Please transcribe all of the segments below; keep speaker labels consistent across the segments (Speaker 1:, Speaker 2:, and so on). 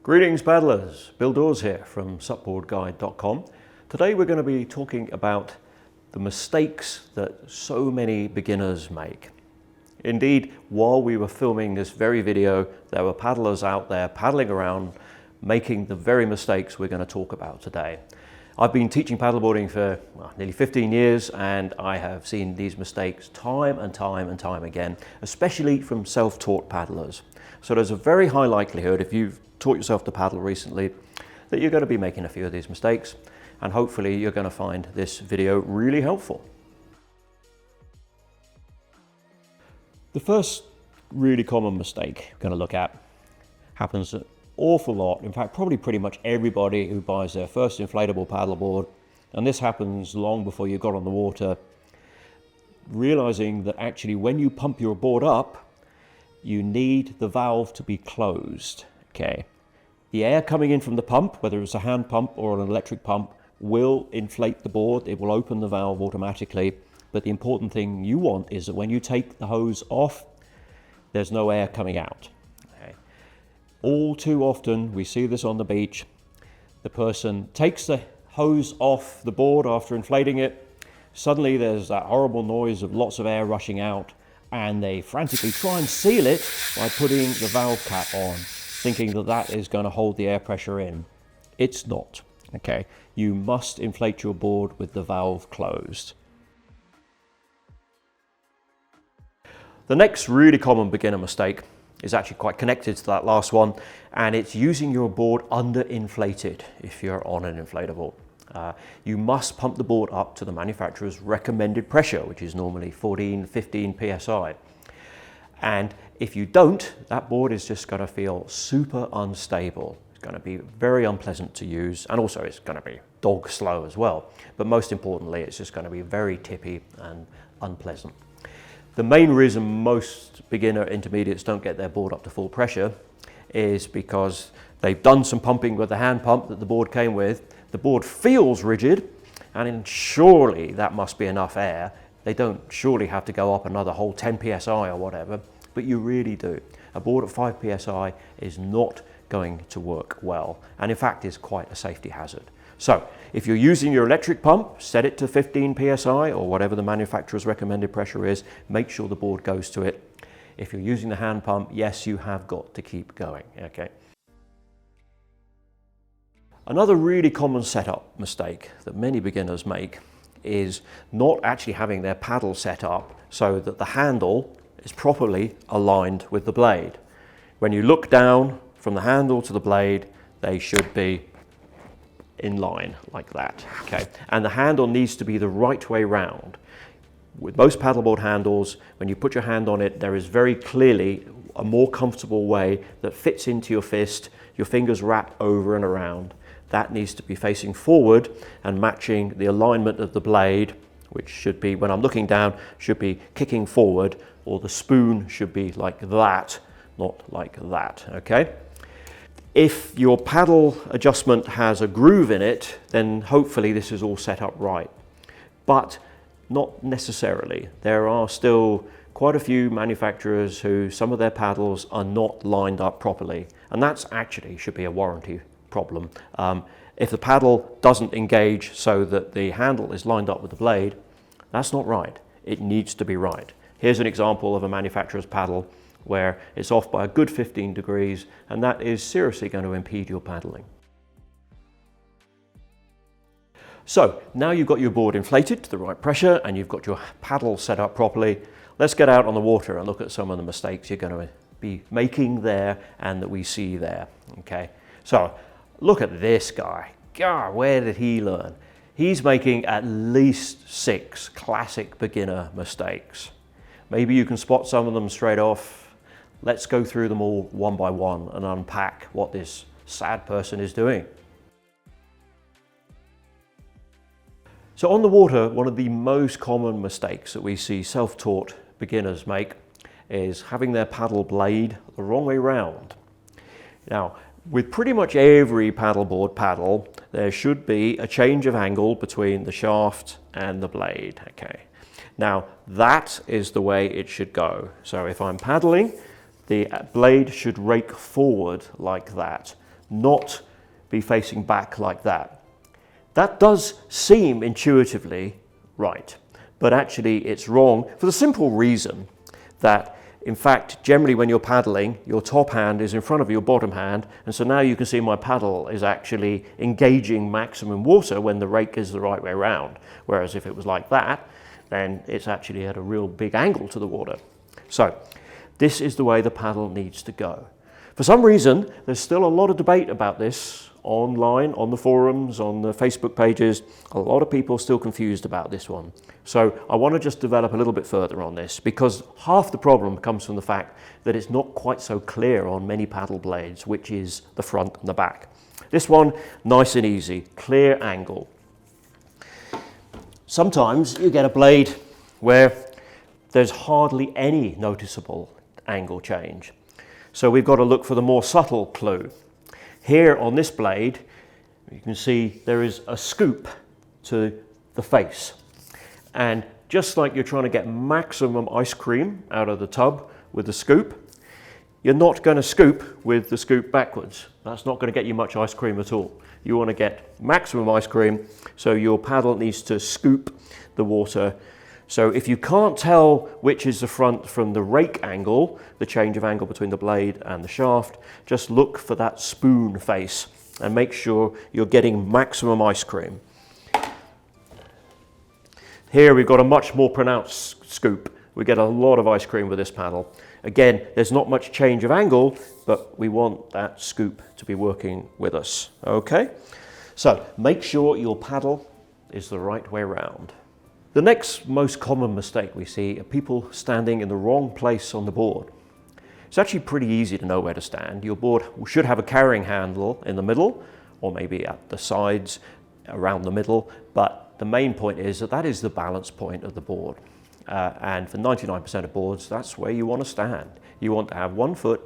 Speaker 1: Greetings paddlers, Bill Dawes here from supboardguide.com. Today we're going to be talking about the mistakes that so many beginners make. Indeed, while we were filming this very video, there were paddlers out there paddling around making the very mistakes we're going to talk about today. I've been teaching paddleboarding for nearly 15 years and I have seen these mistakes time and time again, especially from self-taught paddlers. So there's a very high likelihood, if you've taught yourself to paddle recently, that you're going to be making a few of these mistakes, and hopefully you're going to find this video really helpful. The first really common mistake we're going to look at happens an awful lot. In fact, probably pretty much everybody who buys their first inflatable paddleboard, and this happens long before you got on the water, realizing that actually when you pump your board up, you need the valve to be closed. Okay, the air coming in from the pump, whether it's a hand pump or an electric pump, will inflate the board. It will open the valve automatically. But the important thing you want is that when you take the hose off, there's no air coming out. Okay. All too often, we see this on the beach. The person takes the hose off the board after inflating it. Suddenly there's that horrible noise of lots of air rushing out, and they frantically try and seal it by putting the valve cap on, thinking that that is going to hold the air pressure in. It's not. Okay, you must inflate your board with the valve closed. The next really common beginner mistake is actually quite connected to that last one, and it's using your board underinflated if you're on an inflatable. You must pump the board up to the manufacturer's recommended pressure, which is normally 14-15 psi. And if you don't, that board is just going to feel super unstable. It's going to be very unpleasant to use, and also it's going to be dog slow as well. But most importantly, it's just going to be very tippy and unpleasant. The main reason most beginner intermediates don't get their board up to full pressure is because they've done some pumping with the hand pump that the board came with. The board feels rigid, and surely that must be enough air. They don't surely have to go up another whole 10 psi or whatever, but you really do. A board at 5 psi is not going to work well, and in fact is quite a safety hazard. So if you're using your electric pump, set it to 15 psi or whatever the manufacturer's recommended pressure is. Make sure the board goes to it. If you're using the hand pump, yes, you have got to keep going. Okay. Another really common setup mistake that many beginners make is not actually having their paddle set up so that the handle is properly aligned with the blade. When you look down from the handle to the blade, they should be in line like that. Okay, and the handle needs to be the right way round. With most paddleboard handles, when you put your hand on it, there is very clearly a more comfortable way that fits into your fist, your fingers wrap over and around. That needs to be facing forward and matching the alignment of the blade, which should be, when I'm looking down, should be kicking forward, or the spoon should be like that, not like that, okay? If your paddle adjustment has a groove in it, then hopefully this is all set up right. But not necessarily. There are still quite a few manufacturers who some of their paddles are not lined up properly, and that's actually should be a warranty problem. If the paddle doesn't engage so that the handle is lined up with the blade, that's not right. It needs to be right. Here's an example of a manufacturer's paddle where it's off by a good 15 degrees, and that is seriously going to impede your paddling. So now you've got your board inflated to the right pressure and you've got your paddle set up properly. Let's get out on the water and look at some of the mistakes you're going to be making there and that we see there. Okay, so look at this guy. God, where did he learn? He's making at least 6 classic beginner mistakes. Maybe you can spot some of them straight off. Let's go through them all one by one and unpack what this sad person is doing. So on the water, one of the most common mistakes that we see self-taught beginners make is having their paddle blade the wrong way round. Now, with pretty much every paddleboard paddle, there should be a change of angle between the shaft and the blade. Okay. Now, that is the way it should go. So if I'm paddling, the blade should rake forward like that, not be facing back like that. That does seem intuitively right, but actually it's wrong for the simple reason that, in fact, generally when you're paddling, your top hand is in front of your bottom hand, and so now you can see my paddle is actually engaging maximum water when the rake is the right way around. Whereas if it was like that, then it's actually at a real big angle to the water. So this is the way the paddle needs to go. For some reason, there's still a lot of debate about this online, on the forums, on the Facebook pages. A lot of people are still confused about this one. So I want to just develop a little bit further on this, because half the problem comes from the fact that it's not quite so clear on many paddle blades, which is the front and the back. This one, nice and easy, clear angle. Sometimes you get a blade where there's hardly any noticeable angle change. So we've got to look for the more subtle clue. Here on this blade, you can see there is a scoop to the face. And just like you're trying to get maximum ice cream out of the tub with the scoop, you're not going to scoop with the scoop backwards. That's not going to get you much ice cream at all. You want to get maximum ice cream, so your paddle needs to scoop the water. So if you can't tell which is the front from the rake angle, the change of angle between the blade and the shaft, just look for that spoon face and make sure you're getting maximum ice cream. Here we've got a much more pronounced scoop. We get a lot of ice cream with this paddle. Again, there's not much change of angle, but we want that scoop to be working with us. Okay? So make sure your paddle is the right way around. The next most common mistake we see are people standing in the wrong place on the board. It's actually pretty easy to know where to stand. Your board should have a carrying handle in the middle, or maybe at the sides around the middle, but the main point is that that is the balance point of the board. And for 99% of boards, that's where you want to stand. You want to have 1 foot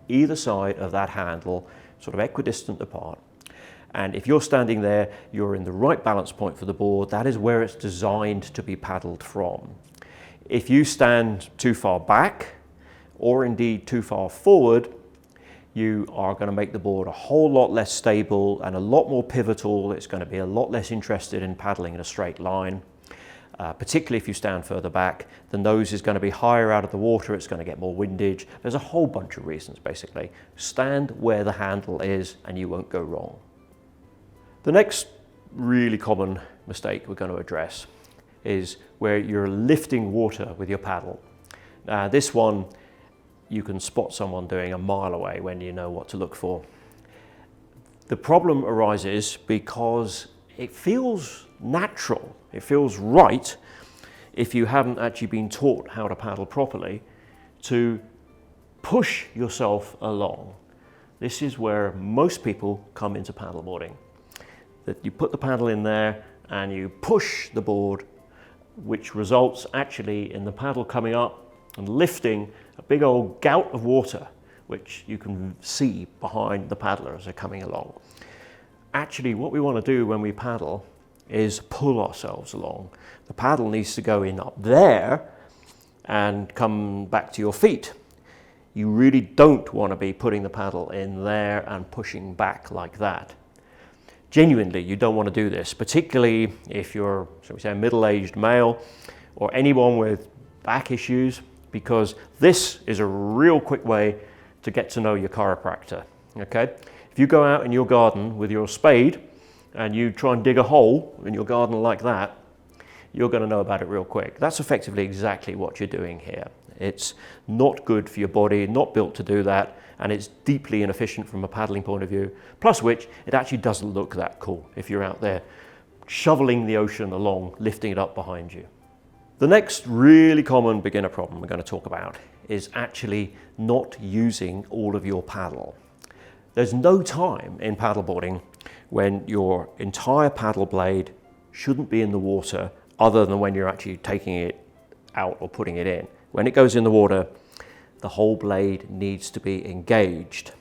Speaker 1: either side of that handle, sort of equidistant apart. And if you're standing there, you're in the right balance point for the board. That is where it's designed to be paddled from. If you stand too far back, or indeed too far forward, you are going to make the board a whole lot less stable and a lot more pivotal. It's going to be a lot less interested in paddling in a straight line. Particularly if you stand further back, the nose is going to be higher out of the water, it's going to get more windage. There's a whole bunch of reasons, basically. Stand where the handle is and you won't go wrong. The next really common mistake we're going to address is where you're lifting water with your paddle. This one you can spot someone doing a mile away when you know what to look for. The problem arises because it feels natural, it feels right, if you haven't actually been taught how to paddle properly, to push yourself along. This is where most people come into paddleboarding. That you put the paddle in there and you push the board, which results actually in the paddle coming up and lifting a big old gout of water, which you can see behind the paddler as they're coming along. Actually, what we want to do when we paddle is pull ourselves along. The paddle needs to go in up there and come back to your feet. You really don't want to be putting the paddle in there and pushing back like that. Genuinely, you don't want to do this, particularly if you're, shall we say, a middle-aged male or anyone with back issues, because this is a real quick way to get to know your chiropractor, okay? If you go out in your garden with your spade and you try and dig a hole in your garden like that, you're going to know about it real quick. That's effectively exactly what you're doing here. It's not good for your body, not built to do that, and it's deeply inefficient from a paddling point of view, plus which it actually doesn't look that cool if you're out there shoveling the ocean along, lifting it up behind you. The next really common beginner problem we're going to talk about is actually not using all of your paddle. There's no time in paddleboarding when your entire paddle blade shouldn't be in the water other than when you're actually taking it out or putting it in. When it goes in the water, the whole blade needs to be engaged.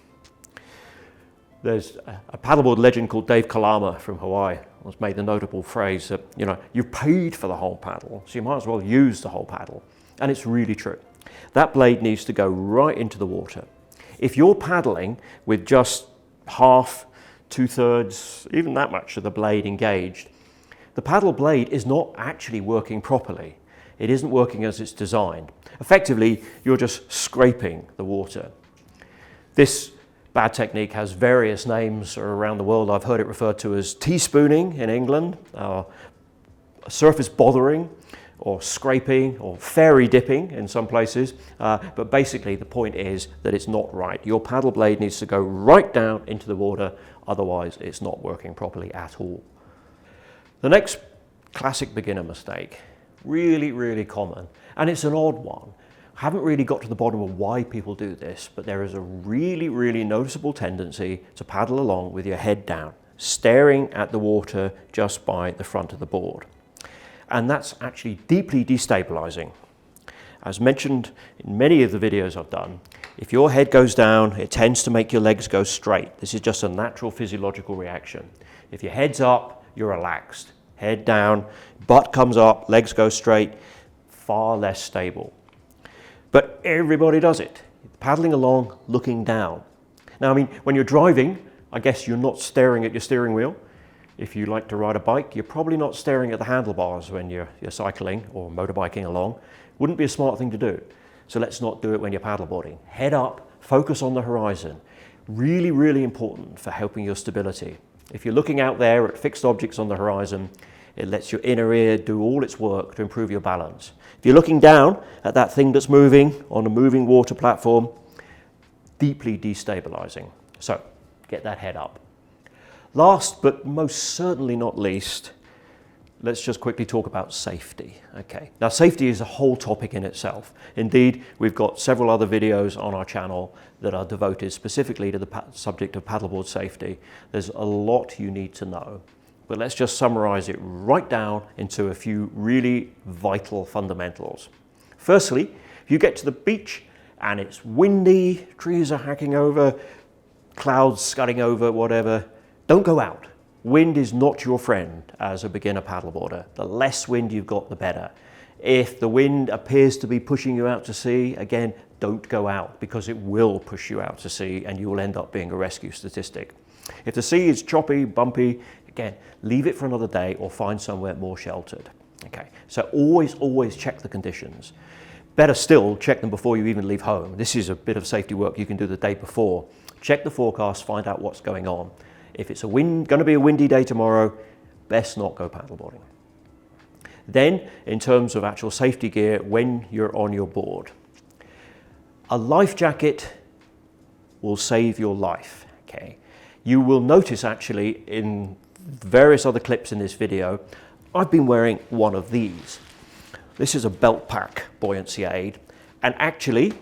Speaker 1: There's a paddleboard legend called Dave Kalama from Hawaii has made the notable phrase that, you know, you paid for the whole paddle, so you might as well use the whole paddle. And it's really true. That blade needs to go right into the water. If you're paddling with just half, 2/3, even that much of the blade engaged, the paddle blade is not actually working properly. It isn't working as it's designed. Effectively, you're just scraping the water. This bad technique has various names around the world. I've heard it referred to as teaspooning in England, surface bothering, or scraping, or fairy dipping in some places. But basically the point is that it's not right. Your paddle blade needs to go right down into the water, otherwise it's not working properly at all. The next classic beginner mistake, really common, and it's an odd one. I haven't really got to the bottom of why people do this, but there is a really noticeable tendency to paddle along with your head down, staring at the water just by the front of the board. And that's actually deeply destabilizing. As mentioned in many of the videos I've done, if your head goes down, it tends to make your legs go straight. This is just a natural physiological reaction. If your head's up, you're relaxed. Head down, butt comes up, legs go straight, far less stable. But everybody does it, paddling along, looking down. Now, I mean, when you're driving, I guess you're not staring at your steering wheel. If you like to ride a bike, you're probably not staring at the handlebars when you're cycling or motorbiking along. Wouldn't be a smart thing to do. So let's not do it when you're paddleboarding. Head up, focus on the horizon. Really important for helping your stability. If you're looking out there at fixed objects on the horizon, it lets your inner ear do all its work to improve your balance. If you're looking down at that thing that's moving on a moving water platform, deeply destabilizing. So get that head up. Last but most certainly not least, let's just quickly talk about safety. Okay. Now, safety is a whole topic in itself. Indeed, we've got several other videos on our channel that are devoted specifically to the subject of paddleboard safety. There's a lot you need to know, but let's just summarize it right down into a few really vital fundamentals. Firstly, if you get to the beach and it's windy, trees are hacking over, clouds scudding over, whatever, don't go out. Wind is not your friend as a beginner paddleboarder. The less wind you've got, the better. If the wind appears to be pushing you out to sea, again, don't go out because it will push you out to sea and you will end up being a rescue statistic. If the sea is choppy, bumpy, again, leave it for another day or find somewhere more sheltered. Okay, so always check the conditions. Better still, check them before you even leave home. This is a bit of safety work you can do the day before. Check the forecast, find out what's going on. If it's going to be a windy day tomorrow, best not go paddleboarding. Then, in terms of actual safety gear, when you're on your board, a life jacket will save your life. Okay, you will notice actually in various other clips in this video, I've been wearing one of these. This is a belt pack buoyancy aid, and actually,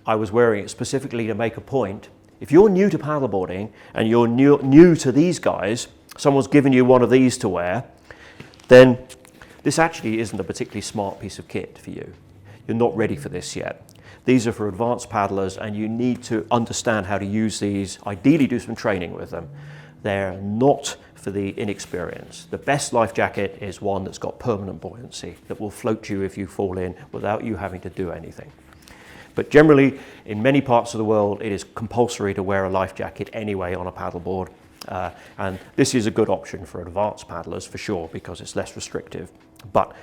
Speaker 1: I was wearing it specifically to make a point. If you're new to paddleboarding and you're new to these guys, someone's given you one of these to wear, then this actually isn't a particularly smart piece of kit for you. You're not ready for this yet. These are for advanced paddlers and you need to understand how to use these, ideally do some training with them. They're not for the inexperienced. The best life jacket is one that's got permanent buoyancy, that will float you if you fall in without you having to do anything. But generally, in many parts of the world, it is compulsory to wear a life jacket anyway on a paddleboard. And this is a good option for advanced paddlers for sure, because it's less restrictive. But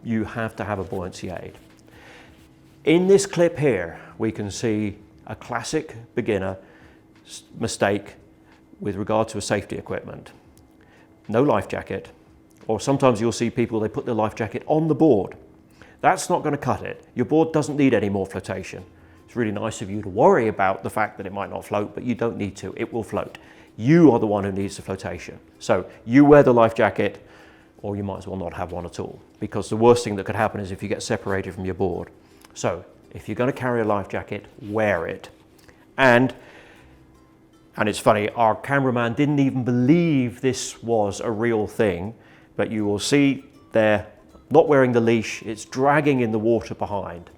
Speaker 1: you have to have a buoyancy aid. In this clip here, we can see a classic beginner mistake with regard to a safety equipment. No life jacket, or sometimes you'll see people, they put their life jacket on the board. That's not going to cut it. Your board doesn't need any more flotation. It's really nice of you to worry about the fact that it might not float, but you don't need to. It will float. You are the one who needs the flotation. So you wear the life jacket, or you might as well not have one at all, because the worst thing that could happen is if you get separated from your board. So if you're going to carry a life jacket, wear it. And it's funny, our cameraman didn't even believe this was a real thing, but you will see there, not wearing the leash, it's dragging in the water behind.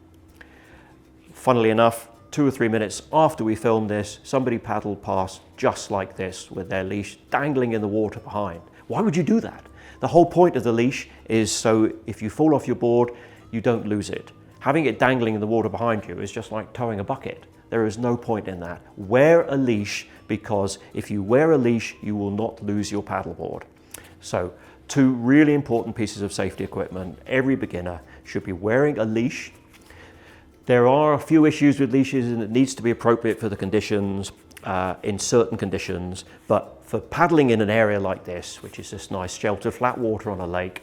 Speaker 1: Funnily enough, 2 or 3 minutes after we filmed this, somebody paddled past just like this with their leash dangling in the water behind. Why would you do that? The whole point of the leash is so if you fall off your board, you don't lose it. Having it dangling in the water behind you is just like towing a bucket. There is no point in that. Wear a leash, because if you wear a leash, you will not lose your paddleboard. So, two really important pieces of safety equipment. Every beginner should be wearing a leash. There are a few issues with leashes, and it needs to be appropriate for the conditions, in certain conditions, but for paddling in an area like this, which is just nice sheltered flat water on a lake,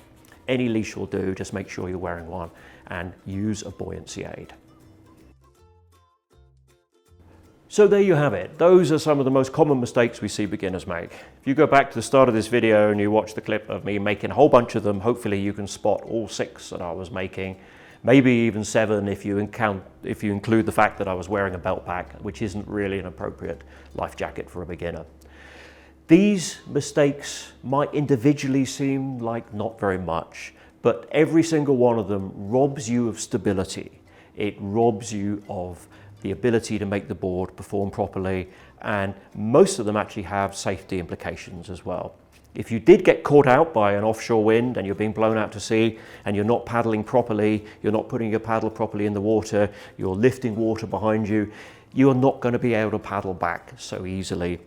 Speaker 1: any leash will do. Just make sure you're wearing one and use a buoyancy aid. So there you have it. Those are some of the most common mistakes we see beginners make. If you go back to the start of this video and you watch the clip of me making a whole bunch of them, hopefully you can spot all 6 that I was making. Maybe even 7 if you include the fact that I was wearing a belt pack, which isn't really an appropriate life jacket for a beginner. These mistakes might individually seem like not very much, but every single one of them robs you of stability. It robs you of the ability to make the board perform properly, and most of them actually have safety implications as well. If you did get caught out by an offshore wind and you're being blown out to sea and you're not paddling properly, you're not putting your paddle properly in the water, you're lifting water behind you, you're not going to be able to paddle back so easily.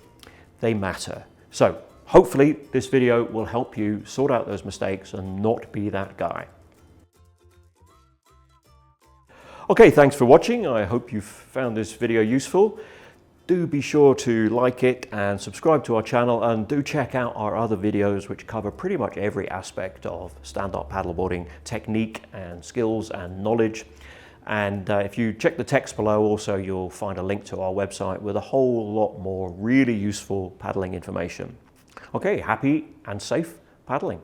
Speaker 1: They matter. So hopefully this video will help you sort out those mistakes and not be that guy. Okay, thanks for watching. I hope you found this video useful. Do be sure to like it and subscribe to our channel, and do check out our other videos which cover pretty much every aspect of stand-up paddleboarding technique and skills and knowledge. And if you check the text below also, you'll find a link to our website with a whole lot more really useful paddling information. Okay, happy and safe paddling.